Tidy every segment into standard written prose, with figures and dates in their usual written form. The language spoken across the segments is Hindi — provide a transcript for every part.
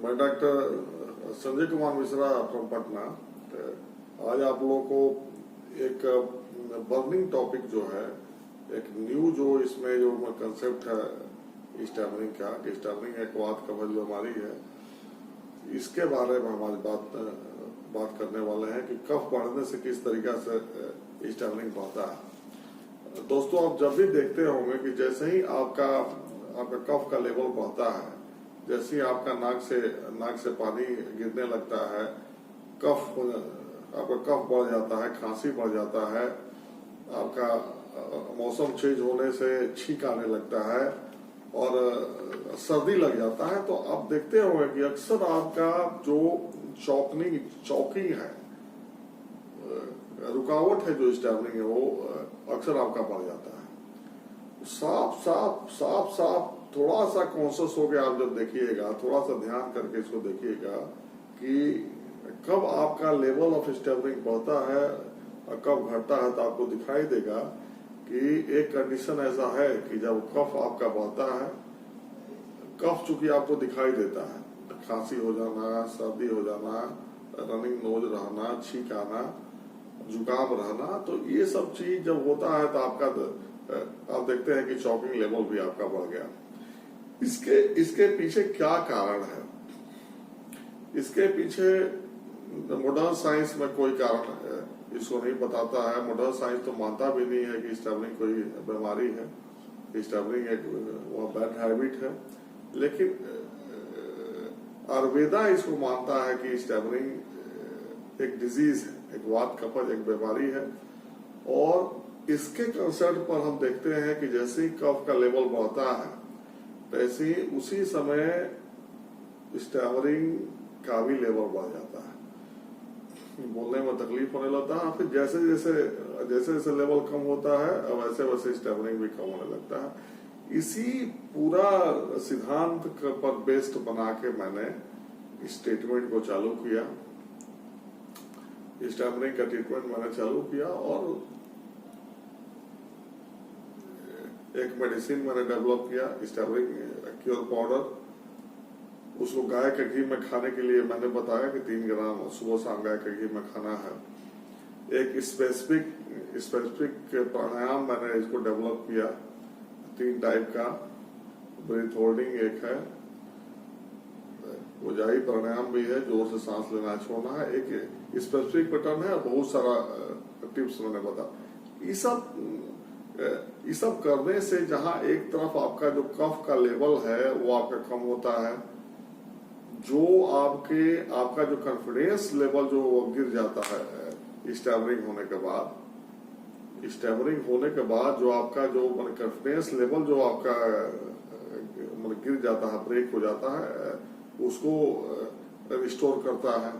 मैं डॉक्टर संजय कुमार मिश्रा फ्रॉम पटना। आज आप लोगों को एक बर्निंग टॉपिक जो है, एक न्यू जो इसमें जो कंसेप्ट है स्टैमरिंग का, कि स्टैमरिंग एक वात कफज बीमारी है, इसके बारे में हम आज बात करने वाले हैं कि कफ बढ़ने से किस तरीका से स्टैमरिंग बढ़ता है। दोस्तों, आप जब भी देखते होंगे कि जैसे ही आपका कफ का लेवल बढ़ता है, जैसे ही आपका नाक से पानी गिरने लगता है, आपका कफ बढ़ जाता है, खांसी बढ़ जाता है, आपका मौसम चेंज होने से छींक आने लगता है और सर्दी लग जाता है, तो आप देखते होंगे कि अक्सर आपका जो चौकिंग है, रुकावट है, जो स्टैमरिंग है, वो अक्सर आपका बढ़ जाता है। साफ थोड़ा सा कॉन्शियस हो गया, आप जब देखिएगा, थोड़ा सा ध्यान करके इसको देखिएगा कि कब आपका लेवल ऑफ स्टैमरिंग बढ़ता है और कब घटता है, तो आपको दिखाई देगा कि एक कंडीशन ऐसा है कि जब कफ आपका बढ़ता है, कफ चूंकि आपको दिखाई देता है, खांसी हो जाना, सर्दी हो जाना, रनिंग नोज रहना, छींक आना, जुकाम रहना, तो ये सब चीज जब होता है तो आप देखते हैं कि चौकिंग लेवल भी आपका बढ़ गया। इसके पीछे क्या कारण है? इसके पीछे मॉडर्न साइंस में कोई कारण इसको नहीं बताता है। मॉडर्न साइंस तो मानता भी नहीं है कि स्टैमरिंग कोई बीमारी है, स्टैमरिंग एक वो बैड हैबिट है। लेकिन आयुर्वेदा इसको मानता है कि स्टैमरिंग एक डिजीज है, एक वात कफज एक बीमारी है। और इसके कंसर्ट पर हम देखते हैं कि जैसे ही कफ का लेवल बढ़ता है, तैसे ही उसी समय स्टैमरिंग का भी लेवल बढ़ जाता है, बोलने में तकलीफ होने लगता है। फिर जैसे जैसे लेवल कम होता है, वैसे वैसे स्टैमरिंग भी कम होने लगता है। इसी पूरा सिद्धांत पर बेस्ड बना के मैंने इस ट्रीटमेंट को चालू किया, स्टैमरिंग का ट्रीटमेंट मैंने चालू किया। और एक मेडिसिन मैंने डेवलप किया, स्टैमरिंग क्योर पाउडर। उसको गाय के घी में खाने के लिए मैंने बताया कि 3 ग्राम सुबह शाम गाय के घी में खाना है। एक स्पेसिफिक प्राणायाम मैंने इसको डेवलप किया, 3 टाइप का। ब्रीथ होल्डिंग एक है, उजाई प्राणायाम भी है, जोर से सांस लेना छोड़ना है, एक स्पेसिफिक पैटर्न है, बहुत सारा टिप्स मैंने बताया। ये सब करने से जहां एक तरफ आपका जो कफ का लेवल है वो आपका कम होता है, जो आपका जो कॉन्फिडेंस लेवल जो गिर जाता है स्टैमरिंग होने के बाद, जो आपका जो कॉन्फिडेंस लेवल जो आपका गिर जाता है, ब्रेक हो जाता है, उसको रिस्टोर करता है।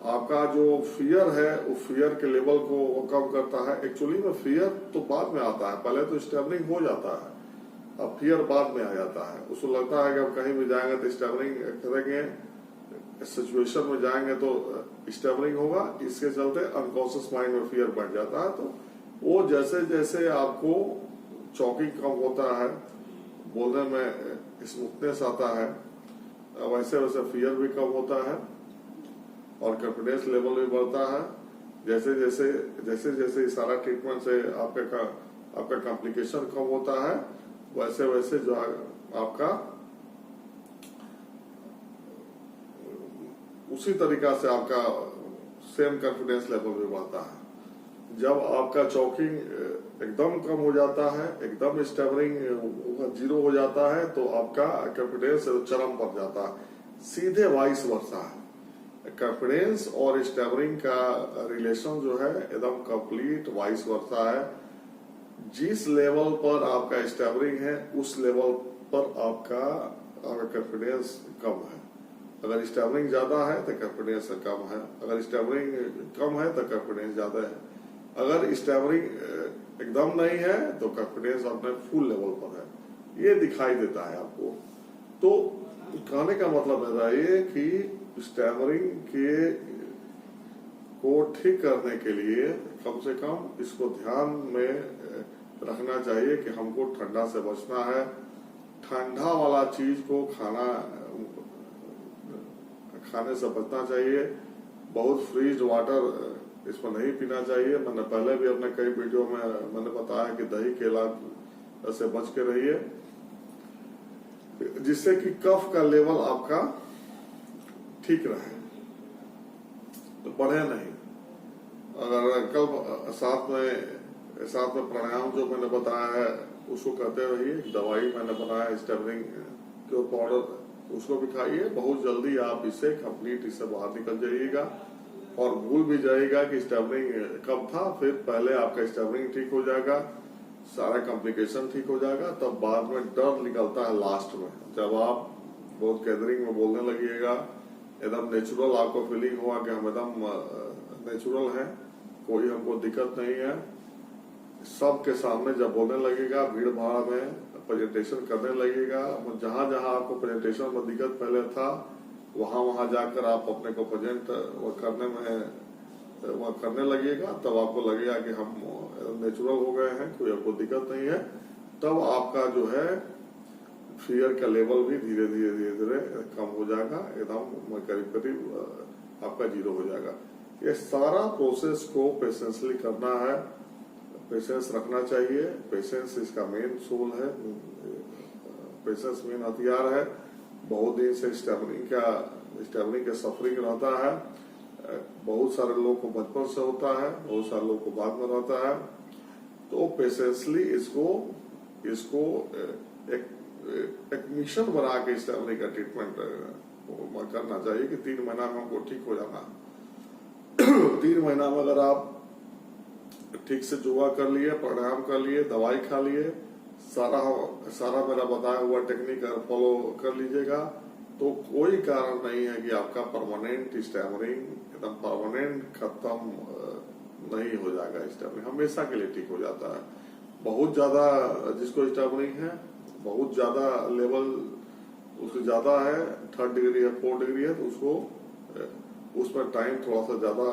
आपका जो फियर है, वो फियर के लेवल को वो कम करता है। एक्चुअली में फियर तो बाद में आता है, पहले तो स्टैमरिंग हो जाता है, अब फियर बाद में आ जाता है। उसको लगता है कि अब कहीं भी जाएंगे तो स्टैमरिंग करेंगे, सिचुएशन में जाएंगे तो स्टैमरिंग होगा। इसके चलते अनकॉन्शियस माइंड में फियर बढ़ जाता है। तो वो जैसे जैसे आपको चौकिंग कम होता है, बोलने में स्मूथनेस आता है, वैसे वैसे फियर भी कम होता है और कॉन्फिडेंस लेवल भी बढ़ता है। जैसे जैसे सारा ट्रीटमेंट से आपका कॉम्प्लिकेशन कम होता है, वैसे वैसे जो आपका उसी तरीका से आपका सेम कॉन्फिडेंस लेवल भी बढ़ता है। जब आपका चौकिंग एकदम कम हो जाता है, एकदम स्टैमरिंग 0 हो जाता है, तो आपका कॉन्फिडेंस चरम पर जाता है। सीधे वाइस वर्सा है। कॉन्फिडेंस और स्टैमरिंग का रिलेशन जो है एकदम कंप्लीट वाइस वर्सा है। जिस लेवल पर आपका स्टैमरिंग है, उस लेवल पर आपका कॉन्फिडेंस कम है। अगर स्टैमरिंग ज्यादा है तो कॉन्फिडेंस कम है, अगर स्टैमरिंग कम है तो कॉन्फिडेंस ज्यादा है, अगर स्टैमरिंग एकदम नहीं है तो कॉन्फिडेंस अपने फुल लेवल पर है। ये दिखाई देता है आपको। तो कहने का मतलब मेरा ये कि स्टैमरिंग को ठीक करने के लिए कम से कम इसको ध्यान में रखना चाहिए कि हमको ठंडा से बचना है। ठंडा वाला चीज को खाना खाने से बचना चाहिए। बहुत फ्रीज वाटर इसमें नहीं पीना चाहिए। मैंने पहले भी अपने कई वीडियो में मैंने बताया कि दही केला से बच के रहिए, जिससे कि कफ का लेवल आपका ठीक रहे, तो बढ़े नहीं। अगर कल साथ में प्राणायाम जो मैंने बताया है उसको करते रहिए। दवाई मैंने बनाया स्टेबलिंग जो पाउडर, उसको भी खाइए। बहुत जल्दी आप इससे कंप्लीट इससे बाहर निकल जाइएगा और भूल भी जाइएगा कि स्टेबलिंग कब था। फिर पहले आपका स्टेबलिंग ठीक हो जाएगा, सारा कॉम्प्लिकेशन ठीक हो जाएगा, तब बाद में डर निकलता है लास्ट में। जब आप बहुत गैदरिंग में बोलने लगिएगा, एकदम नेचुरल आपको फीलिंग हुआ कि हम एकदम नेचुरल हैं, कोई हमको दिक्कत नहीं है, सबके सामने जब बोलने लगेगा, भीड़ भाड़ में प्रेजेंटेशन करने लगेगा, जहां जहां आपको प्रेजेंटेशन में दिक्कत पहले था वहां जाकर आप अपने को प्रेजेंट करने लगेगा, तब आपको लगेगा कि हम नेचुरल हो गए हैं, कोई आपको दिक्कत नहीं है। तब आपका जो है फियर का लेवल भी धीरे धीरे कम हो जाएगा, एकदम करीब आपका जीरो हो जाएगा। ये सारा प्रोसेस को पेशेंसली करना है, पेशेंस रखना चाहिए। पेशेंस इसका मेन सोल है, पेशेंस मेन हथियार है। बहुत दिन से स्टेबलिंग का सफरिंग रहता है। बहुत सारे लोगों को बचपन से होता है, बहुत सारे लोगों को बाद में रहता है। तो पेशेंसली इसको एक मिशन बना के स्टेबलिंग का ट्रीटमेंट करना चाहिए कि 3 महीना में हमको ठीक हो जाना। 3 महीना में अगर आप ठीक से योगा कर लिए, प्राणायाम कर लिए, दवाई खा लिए, सारा मेरा बताया हुआ टेक्निक फॉलो कर लीजिएगा, तो कोई कारण नहीं है कि आपका परमानेंट स्टैमरिंग एकदम परमानेंट खत्म नहीं हो जाएगा। स्टैमरिंग हमेशा के लिए ठीक हो जाता है। बहुत ज्यादा जिसको स्टैमरिंग है, बहुत ज्यादा लेवल उससे ज्यादा है, 3rd डिग्री है, 4th डिग्री है, तो उसको उसमें टाइम थोड़ा सा ज्यादा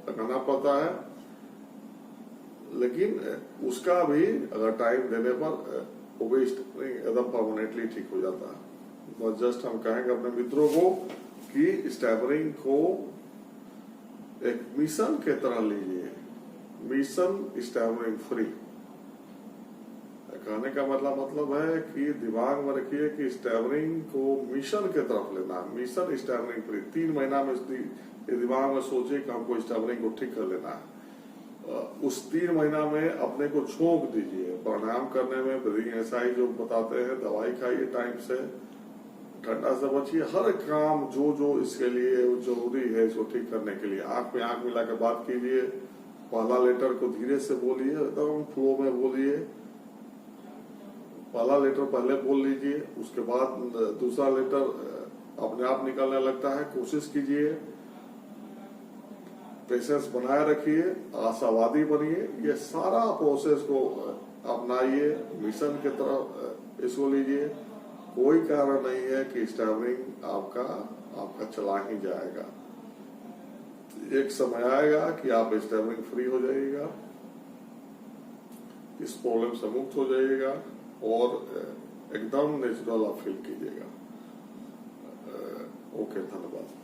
लगाना पड़ता है। लेकिन उसका भी अगर टाइम देने पर वो भी एकदम परमानेंटली ठीक हो जाता है। बस जस्ट हम कहेंगे अपने मित्रों को कि स्टैमरिंग को एक मिशन के तरह लीजिए, मिशन स्टैमरिंग फ्री। कहने का मतलब है कि दिमाग में रखिए कि स्टैमरिंग को मिशन के तरफ लेना है, मिशन स्टैमरिंग फ्री। 3 महीना में दिमाग में सोचिए कि हमको स्टैमरिंग को ठीक कर लेना है। उस 3 महीना में अपने को झोंक दीजिए, प्राणायाम करने में, ब्रीदिंग एक्सरसाइज जो बताते हैं, दवाई खाइए टाइम से, ठंडा से बचिए। हर काम जो इसके लिए जरूरी है इसको ठीक करने के लिए आंख में आंख मिला के बात कीजिए। पहला लेटर को धीरे से बोलिए, एकदम फ्लो में बोलिए। पहला लेटर पहले बोल लीजिए, उसके बाद दूसरा लेटर अपने आप निकलने लगता है। कोशिश कीजिए, पेशेंस बनाए रखिए, आशावादी बनिए। ये सारा प्रोसेस को अपनाइए, मिशन की तरफ इसको लीजिए। कोई कारण नहीं है कि स्टैमरिंग आपका चला ही जाएगा। एक समय आएगा कि आप स्टैमरिंग फ्री हो जाइएगा, इस प्रॉब्लम से मुक्त हो जाइएगा और एकदम नेचुरल आप फील कीजिएगा। ओके, धन्यवाद।